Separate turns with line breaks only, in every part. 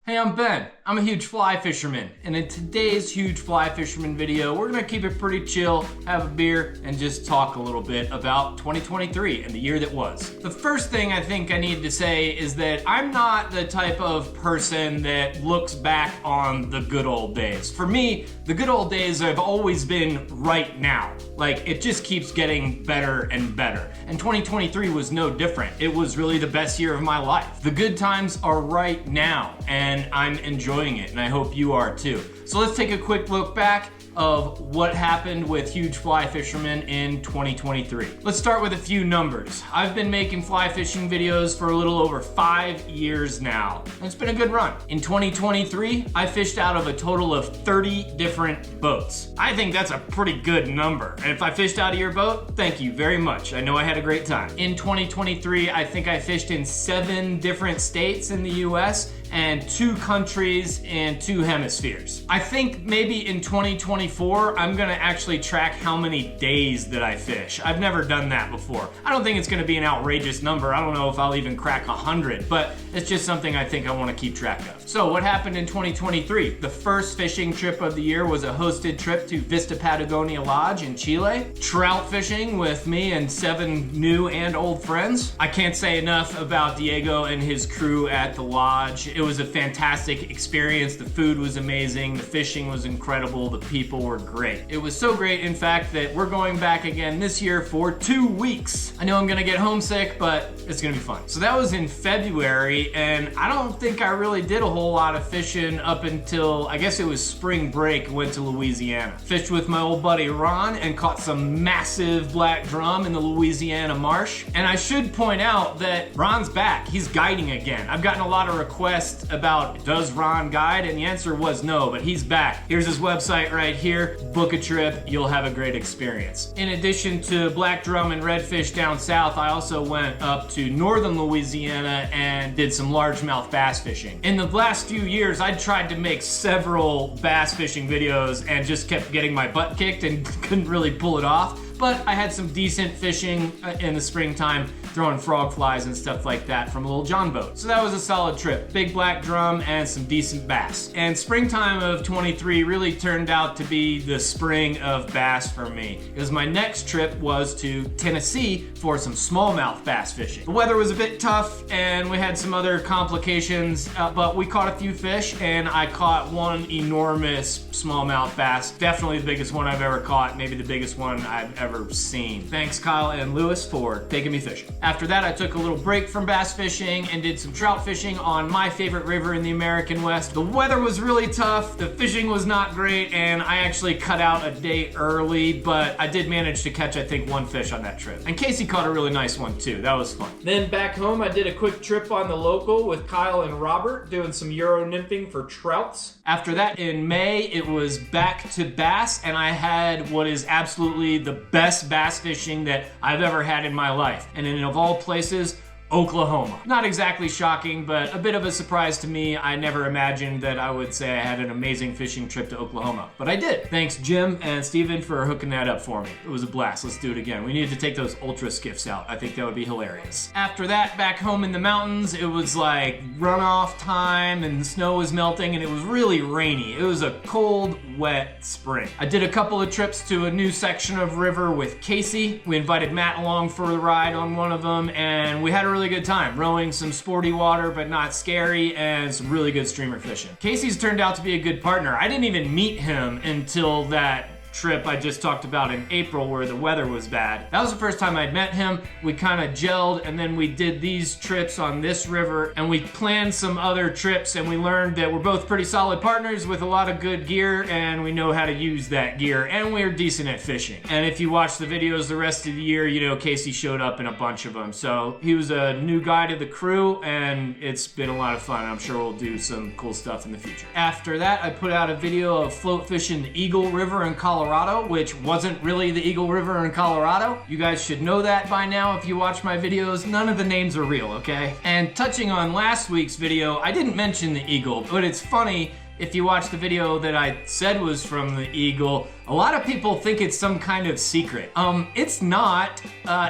Hey, I'm Ben. I'm a huge fly fisherman, and in today's huge fly fisherman video, we're gonna keep it pretty chill, have a beer, and just talk a little bit about 2023 and the year that was. The first thing I think I need to say is that I'm not the type of person that looks back on the good old days. For me, the good old days have always been right now. Like, it just keeps getting better and better. And 2023 was no different. It was really the best year of my life. The good times are right now, and I'm enjoying it, and I hope you are too. So let's take a quick look back of what happened with Huge Fly Fisherman in 2023. Let's start with a few numbers. I've been making fly fishing videos for a little over 5 years now, and it's been a good run. In 2023, I fished out of a total of 30 different boats. I think that's a pretty good number, and if I fished out of your boat, thank you very much. I know I had a great time. In 2023, I think I fished in 7 different states in the US, and 2 countries and 2 hemispheres. I think maybe in 2024, I'm gonna actually track how many days that I fish. I've never done that before. I don't think it's gonna be an outrageous number. I don't know if I'll even crack 100, but it's just something I think I wanna keep track of. So what happened in 2023? The first fishing trip of the year was a hosted trip to Vista Patagonia Lodge in Chile. Trout fishing with me and 7 new and old friends. I can't say enough about Diego and his crew at the lodge. It was a fantastic experience. The food was amazing. The fishing was incredible. The people were great. It was so great, in fact, that we're going back again this year for 2 weeks. I know I'm gonna get homesick, but it's gonna be fun. So that was in February, and I don't think I really did a whole lot of fishing up until, I guess it was spring break. Went to Louisiana. Fished with my old buddy Ron and caught some massive black drum in the Louisiana marsh. And I should point out that Ron's back. He's guiding again. I've gotten a lot of requests about, does Ron guide? And the answer was no, but he's back. Here's his website right here. Book a trip, you'll have a great experience. In addition to black drum and redfish down south, I also went up to northern Louisiana and did some largemouth bass fishing. In the last few years, I tried to make several bass fishing videos and just kept getting my butt kicked and couldn't really pull it off. But I had some decent fishing in the springtime, throwing frog flies and stuff like that from a little John boat. So that was a solid trip. Big black drum and some decent bass. And springtime of 23 really turned out to be the spring of bass for me, because my next trip was to Tennessee for some smallmouth bass fishing. The weather was a bit tough and we had some other complications, but we caught a few fish, and I caught one enormous smallmouth bass. Definitely the biggest one I've ever caught, maybe the biggest one I've ever seen. Thanks Kyle and Lewis for taking me fishing. After that, I took a little break from bass fishing and did some trout fishing on my favorite river in the American West. The weather was really tough, the fishing was not great, and I actually cut out a day early, but I did manage to catch, I think, 1 fish on that trip. And Casey caught a really nice one too. That was fun. Then back home, I did a quick trip on the local with Kyle and Robert, doing some Euro nymphing for trouts. After that, in May, it was back to bass, and I had what is absolutely the best bass fishing that I've ever had in my life. And of all places, Oklahoma. Not exactly shocking, but a bit of a surprise to me. I never imagined that I would say I had an amazing fishing trip to Oklahoma, but I did. Thanks Jim and Steven for hooking that up for me. It was a blast. Let's do it again. We needed to take those ultra skiffs out. I think that would be hilarious. After that, back home in the mountains, it was like runoff time and the snow was melting and it was really rainy. It was a cold, wet spring. I did a couple of trips to a new section of river with Casey. We invited Matt along for the ride on one of them, and we had a really good time rowing some sporty water but not scary, and some really good streamer fishing. Casey's turned out to be a good partner. I didn't even meet him until that trip I just talked about in April where the weather was bad. That was the first time I'd met him. We kind of gelled, and then we did these trips on this river, and we planned some other trips, and we learned that we're both pretty solid partners with a lot of good gear, and we know how to use that gear, and we're decent at fishing. And if you watch the videos the rest of the year, you know Casey showed up in a bunch of them. So he was a new guy to the crew, and it's been a lot of fun. I'm sure we'll do some cool stuff in the future. After that, I put out a video of float fishing the Eagle River in Colorado, which wasn't really the Eagle River in Colorado. You guys should know that by now if you watch my videos. None of the names are real, okay? And touching on last week's video, I didn't mention the Eagle, but it's funny, if you watch the video that I said was from the Eagle, a lot of people think it's some kind of secret. It's not.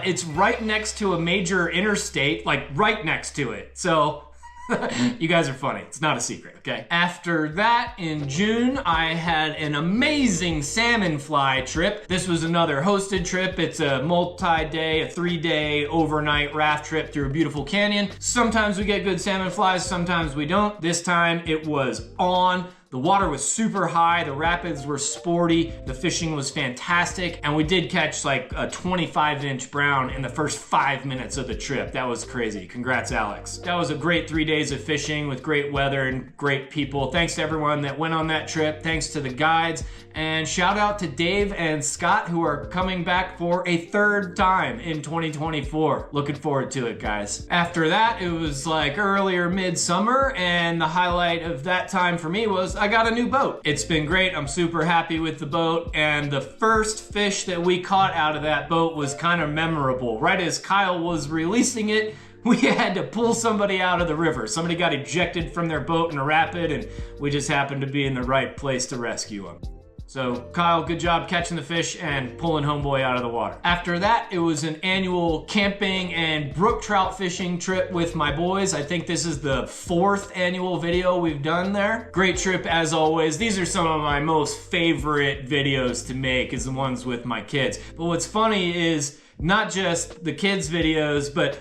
It's right next to a major interstate, like right next to it. So You guys are funny. It's not a secret, okay? After that, in June, I had an amazing salmon fly trip. This was another hosted trip. It's a multi-day, a 3-day overnight raft trip through a beautiful canyon. Sometimes we get good salmon flies, sometimes we don't. This time it was on. The water was super high, the rapids were sporty, the fishing was fantastic, and we did catch like a 25-inch brown in the first 5 minutes of the trip. That was crazy. Congrats, Alex. That was a great 3 days of fishing with great weather and great people. Thanks to everyone that went on that trip. Thanks to the guides. And shout out to Dave and Scott, who are coming back for a 3rd time in 2024. Looking forward to it, guys. After that, it was like earlier midsummer, and the highlight of that time for me was I got a new boat. It's been great. I'm super happy with the boat, and the first fish that we caught out of that boat was kind of memorable. Right as Kyle was releasing it, we had to pull somebody out of the river. Somebody got ejected from their boat in a rapid, and we just happened to be in the right place to rescue them. So Kyle, good job catching the fish and pulling homeboy out of the water. After that, it was an annual camping and brook trout fishing trip with my boys. I think this is the 4th annual video we've done there. Great trip as always. These are some of my most favorite videos to make, is the ones with my kids. But what's funny is not just the kids videos, but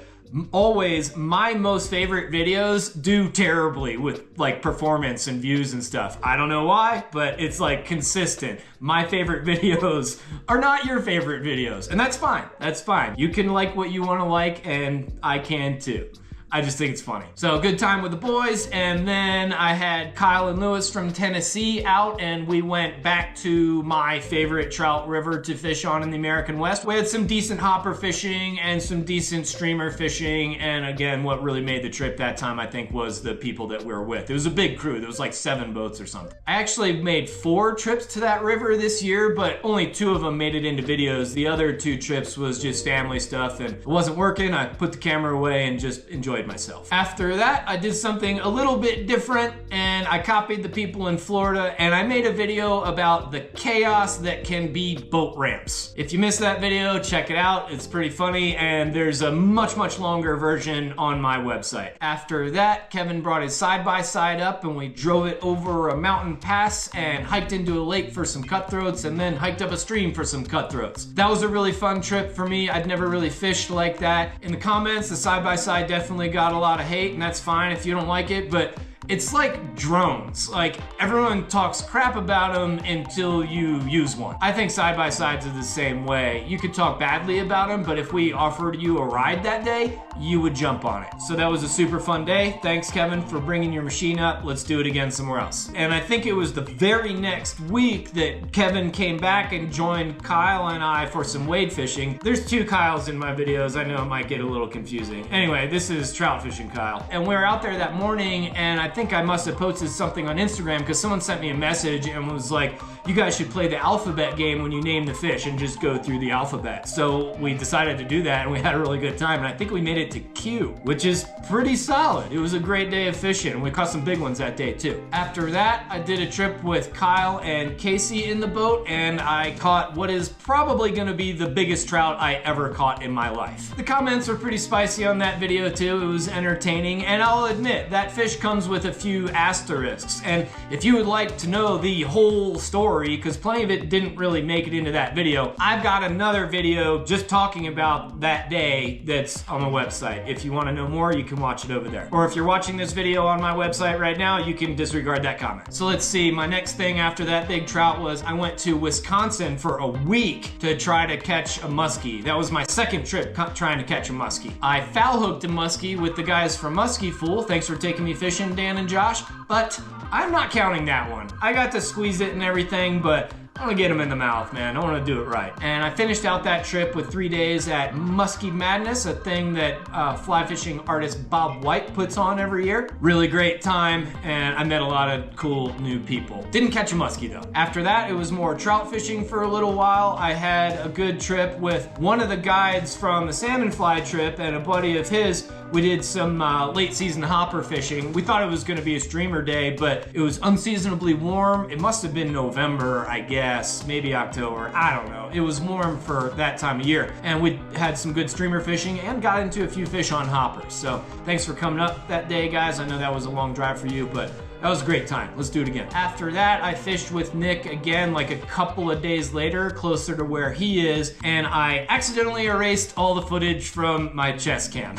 always my most favorite videos do terribly with like performance and views and stuff. I don't know why, but it's like consistent. My favorite videos are not your favorite videos, and that's fine. That's fine. You can like what you want to like, and I can too. I just think it's funny. So good time with the boys, and then I had Kyle and Lewis from Tennessee out, and we went back to my favorite trout river to fish on in the American West. We had some decent hopper fishing and some decent streamer fishing, and again, what really made the trip that time, I think, was the people that we were with. It was a big crew. There was like 7 boats or something. I actually made 4 trips to that river this year, but only 2 of them made it into videos. The other 2 trips was just family stuff, and it wasn't working. I put the camera away and just enjoyed myself. After that, I did something a little bit different, and I copied the people in Florida, and I made a video about the chaos that can be boat ramps. If you missed that video, check it out. It's pretty funny, and there's a much longer version on my website. After that, Kevin brought his side-by-side up, and we drove it over a mountain pass and hiked into a lake for some cutthroats, and then hiked up a stream for some cutthroats. That was a really fun trip for me. I'd never really fished like that. In the comments, the side-by-side definitely got a lot of hate, and that's fine if you don't like it, but it's like drones. Like, everyone talks crap about them until you use one. I think side-by-sides are the same way. You could talk badly about them, but if we offered you a ride that day, you would jump on it. So that was a super fun day. Thanks, Kevin, for bringing your machine up. Let's do it again somewhere else. And I think it was the very next week that Kevin came back and joined Kyle and I for some wade fishing. There's 2 Kyles in my videos. I know it might get a little confusing. Anyway, this is trout fishing Kyle. And we were out there that morning, and I think I must have posted something on Instagram because someone sent me a message and was like, you guys should play the alphabet game when you name the fish and just go through the alphabet. So we decided to do that, and we had a really good time, and I think we made it to Q, which is pretty solid. It was a great day of fishing, and we caught some big ones that day too. After that, I did a trip with Kyle and Casey in the boat, and I caught what is probably gonna be the biggest trout I ever caught in my life. The comments were pretty spicy on that video too. It was entertaining, and I'll admit that fish comes with a few asterisks, and if you would like to know the whole story, because plenty of it didn't really make it into that video, I've got another video just talking about that day that's on the website. If you want to know more, you can watch it over there. Or if you're watching this video on my website right now, you can disregard that comment. So let's see, my next thing after that big trout was I went to Wisconsin for a week to try to catch a muskie. That was my 2nd trip trying to catch a muskie. I foul hooked a muskie with the guys from Muskie Fool. Thanks for taking me fishing, Dan and Josh, but I'm not counting that one. I got to squeeze it and everything, but I want to get them in the mouth, man. I want to do it right. And I finished out that trip with 3 days at Muskie Madness, a thing that fly fishing artist Bob White puts on every year. Really great time, and I met a lot of cool new people. Didn't catch a muskie though. After that, it was more trout fishing for a little while. I had a good trip with one of the guides from the salmon fly trip and a buddy of his. We did some late season hopper fishing. We thought it was gonna be a streamer day, but it was unseasonably warm. It must have been November, I guess. guess, maybe October, I don't know. It was warm for that time of year, and we had some good streamer fishing and got into a few fish on hoppers. So thanks for coming up that day, guys. I know that was a long drive for you, but that was a great time. Let's do it again. After that, I fished with Nick again like a couple of days later, closer to where he is, and I accidentally erased all the footage from my chest cam.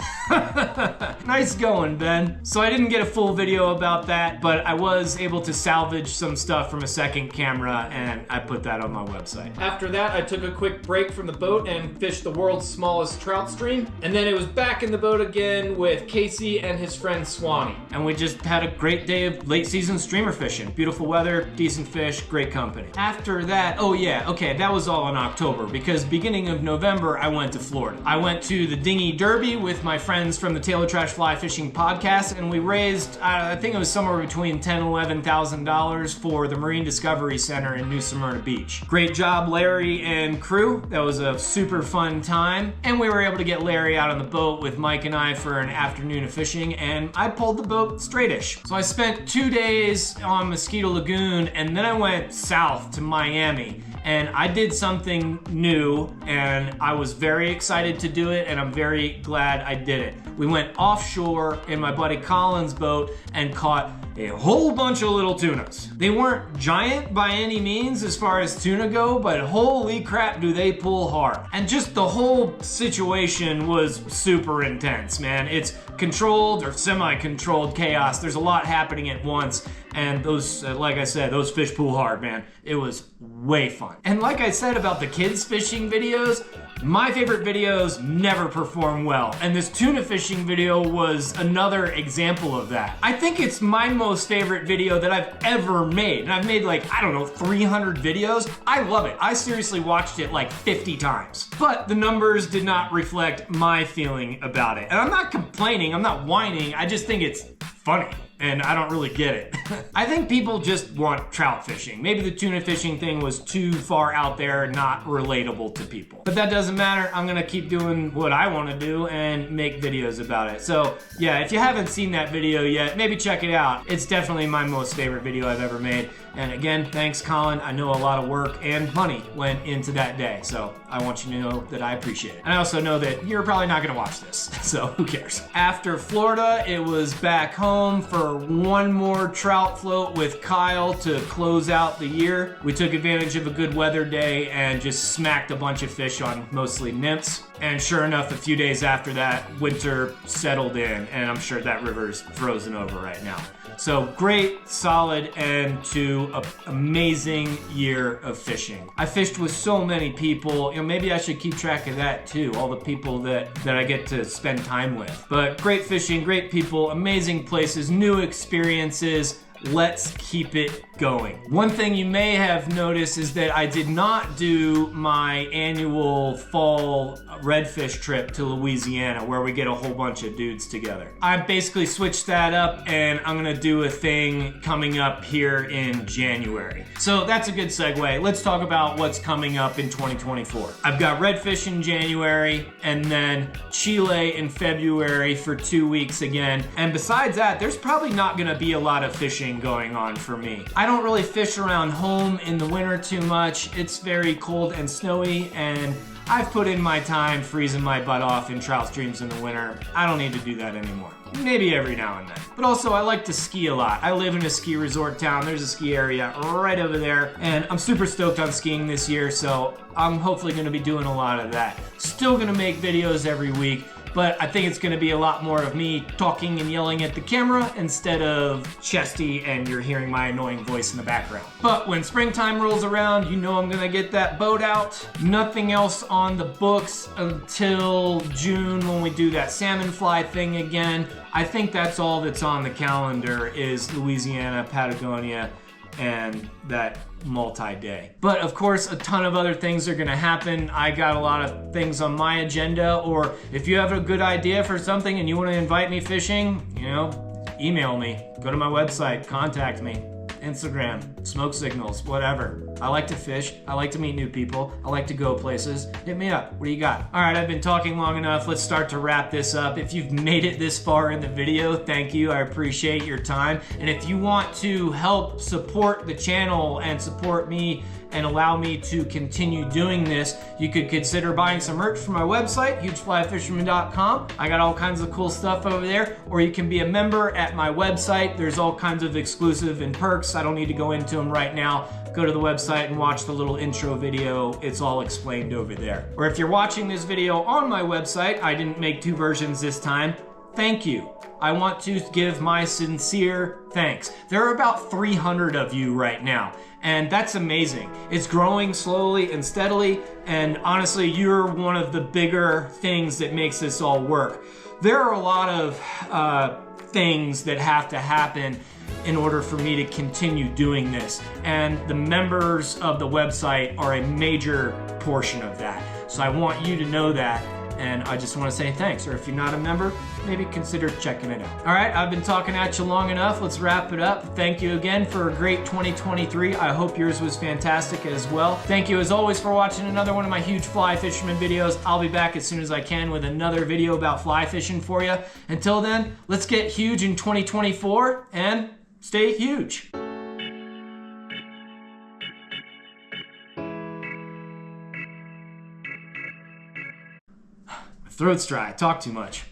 Nice going, Ben. So I didn't get a full video about that, but I was able to salvage some stuff from a second camera, and I put that on my website. After that, I took a quick break from the boat and fished the world's smallest trout stream, and then it was back in the boat again with Casey and his friend Swanee, and we just had a great day of late season streamer fishing. Beautiful weather, decent fish, great company. After that, oh yeah, okay, that was all in October, because beginning of November, I went to Florida. I went to the Dinghy Derby with my friends from the Taylor Trash Fly Fishing podcast, and we raised, I think it was somewhere between $10,000 and $11,000 for the Marine Discovery Center in New Smyrna Beach. Great job, Larry and crew. That was a super fun time, and we were able to get Larry out on the boat with Mike and I for an afternoon of fishing, and I pulled the boat straightish. So I spent 2 days on Mosquito Lagoon, and then I went south to Miami, and I did something new, and I was very excited to do it, and I'm very glad I did it. We went offshore in my buddy Colin's boat and caught a whole bunch of little tunas. They weren't giant by any means as far as tuna go, but holy crap do they pull hard. And just the whole situation was super intense, man. It's controlled or semi-controlled chaos. There's a lot happening at once, and those, like I said, those fish pull hard, man. It was way fun. And like I said about the kids fishing videos, my favorite videos never perform well, and this tuna fishing video was another example of that. I think it's my most favorite video that I've ever made, and I've made like, I don't know, 300 videos. I love it. I seriously watched it like 50 times. But the numbers did not reflect my feeling about it. And I'm not complaining, I'm not whining, I just think it's funny. And I don't really get it. I think people just want trout fishing. Maybe the tuna fishing thing was too far out there, not relatable to people. But that doesn't matter. I'm gonna keep doing what I wanna do and make videos about it. So yeah, if you haven't seen that video yet, maybe check it out. It's definitely my most favorite video I've ever made. And again, thanks Colin. I know a lot of work and money went into that day. So I want you to know that I appreciate it. And I also know that you're probably not gonna watch this, so who cares? After Florida, it was back home for one more trout float with Kyle to close out the year. We took advantage of a good weather day and just smacked a bunch of fish on mostly nymphs. And sure enough, a few days after that, winter settled in, and I'm sure that river's frozen over right now. So great, solid end to an amazing year of fishing. I fished with so many people. You know, maybe I should keep track of that too, all the people that I get to spend time with. But great fishing, great people, amazing places, new experiences. Let's keep it going. One thing you may have noticed is that I did not do my annual fall redfish trip to Louisiana where we get a whole bunch of dudes together. I basically switched that up, and I'm gonna do a thing coming up here in January. So that's a good segue. Let's talk about what's coming up in 2024. I've got redfish in January, and then Chile in February for 2 weeks again. And besides that, there's probably not gonna be a lot of fishing going on for me. I don't really fish around home in the winter too much. It's very cold and snowy, and I've put in my time freezing my butt off in trout streams in the winter. I don't need to do that anymore. Maybe every now and then. But also, I like to ski a lot. I live in a ski resort town. There's a ski area right over there, and I'm super stoked on skiing this year, so I'm hopefully gonna be doing a lot of that. Still gonna make videos every week, but I think it's gonna be a lot more of me talking and yelling at the camera instead of chesty and you're hearing my annoying voice in the background. But when springtime rolls around, you know I'm gonna get that boat out. Nothing else on the books until June when we do that salmon fly thing again. I think that's all that's on the calendar is Louisiana, Patagonia, and that multi-day. But of course, a ton of other things are gonna happen. I got a lot of things on my agenda, or if you have a good idea for something and you wanna invite me fishing, you know, email me, go to my website, contact me. Instagram, smoke signals, whatever. I like to fish. I like to meet new people. I like to go places. Hit me up. What do you got? All right, I've been talking long enough. Let's start to wrap this up. If you've made it this far in the video, thank you. I appreciate your time. And if you want to help support the channel and support me and allow me to continue doing this, you could consider buying some merch from my website, hugeflyfisherman.com. I got all kinds of cool stuff over there. Or you can be a member at my website. There's all kinds of exclusive and perks. I don't need to go into them right now. Go to the website and watch the little intro video. It's all explained over there. Or if you're watching this video on my website, I didn't make two versions this time. Thank you. I want to give my sincere thanks. There are about 300 of you right now, and that's amazing. It's growing slowly and steadily, and honestly, you're one of the bigger things that makes this all work. There are a lot of things that have to happen in order for me to continue doing this, and the members of the website are a major portion of that. So I want you to know that. And I just want to say thanks. Or if you're not a member, maybe consider checking it out. All right, I've been talking at you long enough. Let's wrap it up. Thank you again for a great 2023. I hope yours was fantastic as well. Thank you as always for watching another one of my Huge Fly Fisherman videos. I'll be back as soon as I can with another video about fly fishing for you. Until then, let's get huge in 2024 and stay huge. Throat's dry, I talk too much.